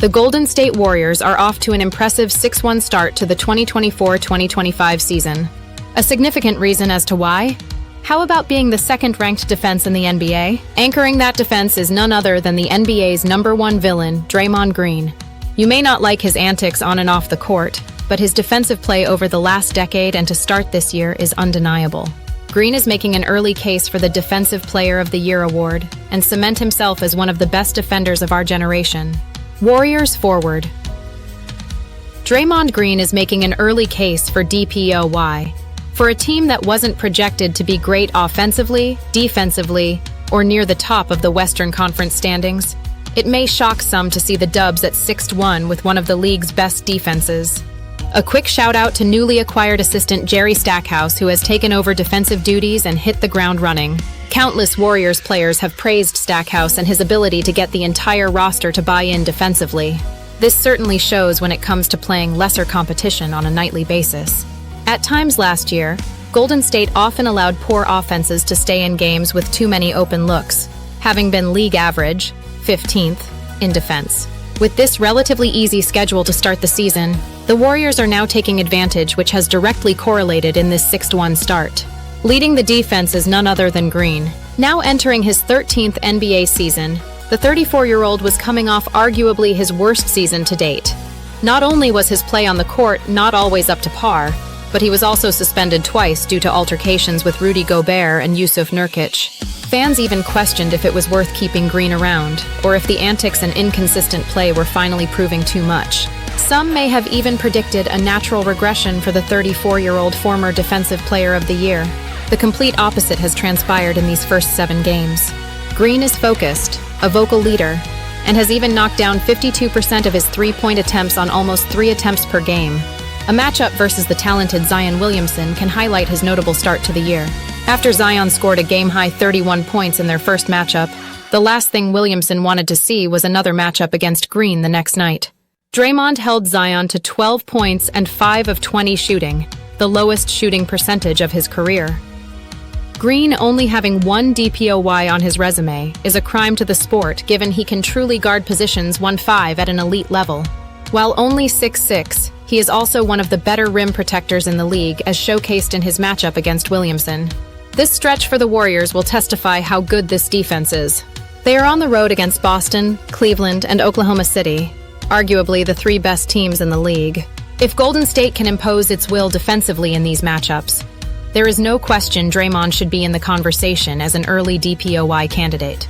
The Golden State Warriors are off to an impressive 6-1 start to the 2024-2025 season. A significant reason as to why? How about being the second-ranked defense in the NBA? Anchoring that defense is none other than the NBA's #1 villain, Draymond Green. You may not like his antics on and off the court, but his defensive play over the last decade and to start this year is undeniable. Green is making an early case for the Defensive Player of the Year award and cement himself as one of the best defenders of our generation. Warriors forward. Draymond Green is making an early case for DPOY. For a team that wasn't projected to be great offensively, defensively, or near the top of the Western Conference standings, it may shock some to see the Dubs at 6-1 with one of the league's best defenses. A quick shout-out to newly acquired assistant Jerry Stackhouse, who has taken over defensive duties and hit the ground running. Countless Warriors players have praised Stackhouse and his ability to get the entire roster to buy in defensively. This certainly shows when it comes to playing lesser competition on a nightly basis. At times last year, Golden State often allowed poor offenses to stay in games with too many open looks, having been league average, 15th, in defense. With this relatively easy schedule to start the season, the Warriors are now taking advantage, which has directly correlated in this 6-1 start. Leading the defense is none other than Green. Now entering his 13th NBA season, the 34-year-old was coming off arguably his worst season to date. Not only was his play on the court not always up to par, but he was also suspended twice due to altercations with Rudy Gobert and Yusuf Nurkic. Fans even questioned if it was worth keeping Green around, or if the antics and inconsistent play were finally proving too much. Some may have even predicted a natural regression for the 34-year-old former Defensive Player of the Year. The complete opposite has transpired in these first 7 games. Green is focused, a vocal leader, and has even knocked down 52% of his three-point attempts on almost 3 attempts per game. A matchup versus the talented Zion Williamson can highlight his notable start to the year. After Zion scored a game-high 31 points in their first matchup, the last thing Williamson wanted to see was another matchup against Green the next night. Draymond held Zion to 12 points and 5 of 20 shooting, the lowest shooting percentage of his career. Green only having 1 DPOY on his resume is a crime to the sport, given he can truly guard positions 1-5 at an elite level. While only 6'6", he is also one of the better rim protectors in the league, as showcased in his matchup against Williamson. This stretch for the Warriors will testify how good this defense is. They are on the road against Boston, Cleveland, and Oklahoma City, arguably the 3 best teams in the league. If Golden State can impose its will defensively in these matchups, there is no question Draymond should be in the conversation as an early DPOY candidate.